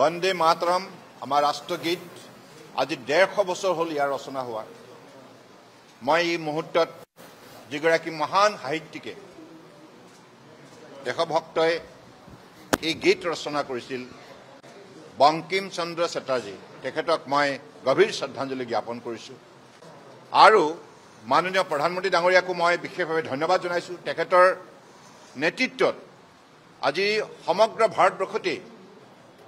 বন্দে মাতৰম আমাৰ ৰাষ্ট্ৰগীত আজি 150 বছৰ হ'ল ইয়াৰ ৰচনা হোৱা। মই এই মুহূৰ্তত যিগৰাকী মহান সাহিত্যিকে দেশভক্তই এই গীত ৰচনা কৰিছিল বংকিম চন্দ্ৰ চেটাৰ্জী, তেখেতক মই গভীৰ শ্ৰদ্ধাঞ্জলি জ্ঞাপন কৰিছোঁ। আৰু মাননীয় প্ৰধানমন্ত্ৰী ডাঙৰীয়াকো মই বিশেষভাৱে ধন্যবাদ জনাইছোঁ। তেখেতৰ নেতৃত্বত আজি সমগ্ৰ ভাৰতবৰ্ষতেই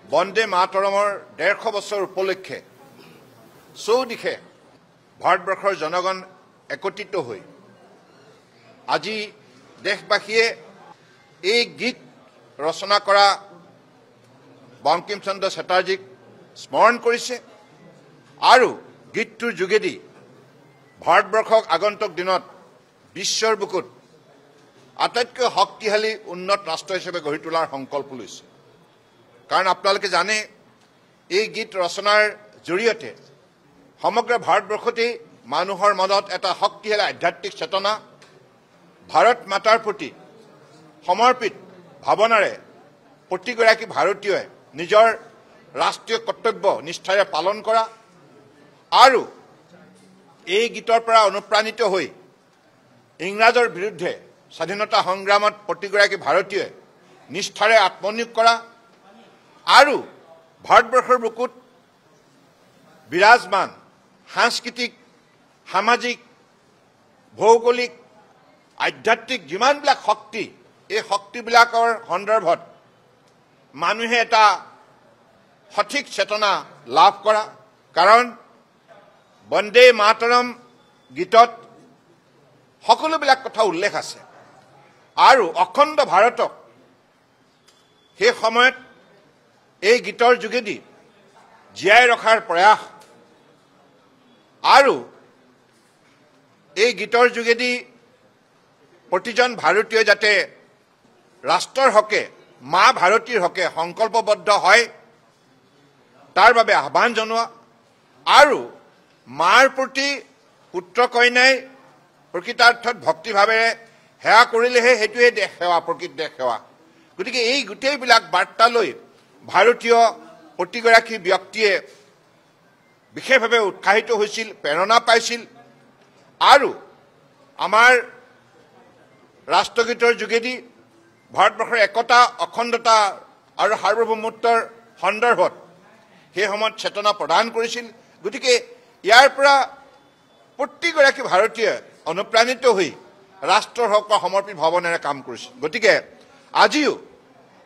বন্দে মাতৰমৰ 150 বছৰ উপলক্ষে চৌদিশে ভাৰতবৰ্ষৰ জনগণ একত্ৰিত হৈ আজি দেশবাসীয়ে এই গীত ৰচনা কৰা বংকিম চন্দ্ৰ চেটাৰ্জীক স্মৰণ কৰিছে আৰু গীতটোৰ যোগেদি ভাৰতবৰ্ষক আগন্তুক দিনত বিশ্বৰ বুকুত আটাইতকৈ শক্তিশালী উন্নত ৰাষ্ট্ৰ হিচাপে গঢ়ি তোলাৰ সংকল্প লৈছে। কাৰণ আপোনালোকে জানে এই গীত ৰচনাৰ জৰিয়তে সমগ্ৰ ভাৰতবৰ্ষতেই মানুহৰ মনত এটা শক্তিশালী আধ্যাত্মিক চেতনা, ভাৰত মাতাৰ প্ৰতি সমৰ্পিত ভাৱনাৰে প্ৰতিগৰাকী ভাৰতীয়ই নিজৰ ৰাষ্ট্ৰীয় কৰ্তব্য নিষ্ঠাৰে পালন কৰা আৰু এই গীতৰ পৰা অনুপ্ৰাণিত হৈ ইংৰাজৰ বিৰুদ্ধে স্বাধীনতা সংগ্ৰামত প্ৰতিগৰাকী ভাৰতীয়ই নিষ্ঠাৰে আত্মনিয়োগ কৰা আৰু ভাৰতবৰ্ষৰ বুকুত বিৰাজমান সাংস্কৃতিক, সামাজিক, ভৌগোলিক, আধ্যাত্মিক যিমানবিলাক শক্তি, এই শক্তিবিলাকৰ সন্দৰ্ভত মানুহে এটা সঠিক চেতনা লাভ কৰা। কাৰণ বন্দে মাতৰম গীতত সকলোবিলাক কথা উল্লেখ আছে আৰু অখণ্ড ভাৰতক সেই সময়ত এই গীতৰ যোগেদি জীয়াই ৰখাৰ প্ৰয়াস আৰু এই গীতৰ যোগেদি প্ৰতিজন ভাৰতীয়ই যাতে ৰাষ্ট্ৰৰ হকে, মা ভাৰতীৰ হকে সংকল্পবদ্ধ হয় তাৰ বাবে আহ্বান জনোৱা আৰু মাৰ প্ৰতি পুত্ৰ কন্যাই প্ৰকৃতাৰ্থত ভক্তিভাৱেৰে সেৱা কৰিলেহে সেইটোৱে দেশ সেৱা, প্ৰকৃত দেশ সেৱা। গতিকে এই গোটেইবিলাক বাৰ্তা লৈ ভাৰতীয় প্ৰতিগৰাকী ব্যক্তিয়ে বিশেষভাৱে উৎসাহিত হৈছিল, প্ৰেৰণা পাইছিল আৰু আমাৰ ৰাষ্ট্ৰগীতৰ যোগেদি ভাৰতবৰ্ষৰ একতা, অখণ্ডতা আৰু সাৰ্বভৌমত্বৰ সন্দৰ্ভত সেই সময়ত চেতনা প্ৰদান কৰিছিল। গতিকে ইয়াৰ পৰা প্ৰতিগৰাকী ভাৰতীয়ই অনুপ্ৰাণিত হৈ ৰাষ্ট্ৰৰ হকে সমৰ্পিত ভাৱনাৰে কাম কৰিছিল। গতিকে আজিও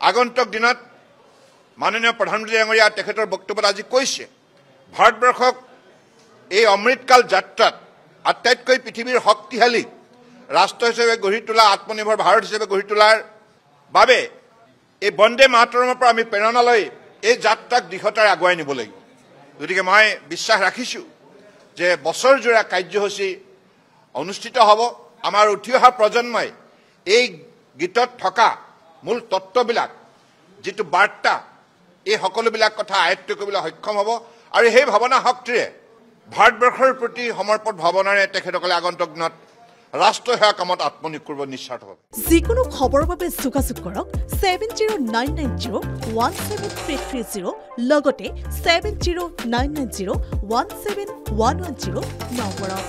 আগন্তুক দিনত মাননীয় প্ৰধানমন্ত্ৰী ডাঙৰীয়া তেখেতৰ বক্তব্যত আজি কৈছে ভাৰতবৰ্ষক এই অমৃতকাল যাত্ৰাত আটাইতকৈ পৃথিৱীৰ শক্তিশালী ৰাষ্ট্ৰ হিচাপে গঢ়ি তোলা, আত্মনিৰ্ভৰ ভাৰত হিচাপে গঢ়ি তোলাৰ বাবে এই বন্দে মাতৰমৰ পৰা আমি প্ৰেৰণা লৈ এই যাত্ৰাক দৃঢ়তাৰে আগুৱাই নিব লাগিব। গতিকে মই বিশ্বাস ৰাখিছোঁ যে বছৰজোৰা কাৰ্যসূচী অনুষ্ঠিত হ'ব। আমাৰ উঠি অহা প্ৰজন্মই এই গীতত থকা মূল তত্ত্ববিলাক, যিটো বাৰ্তা, এই সকলোবিলাক কথা আয়ত্ব কৰিবলৈ সক্ষম হ'ব আৰু সেই ভাৱনা শক্তিৰে ভাৰতবৰ্ষৰ প্ৰতি সমৰ্পিত ভাৱনাৰে তেখেতসকলে আগন্তুক দিনত ৰাষ্ট্ৰ সেৱা কামত আত্মনিয়োগ কৰিব নিস্বাৰ্থভাৱে। যিকোনো খবৰৰ বাবে যোগাযোগ কৰক 7099017330 লগতে 7099017110 নম্বৰত।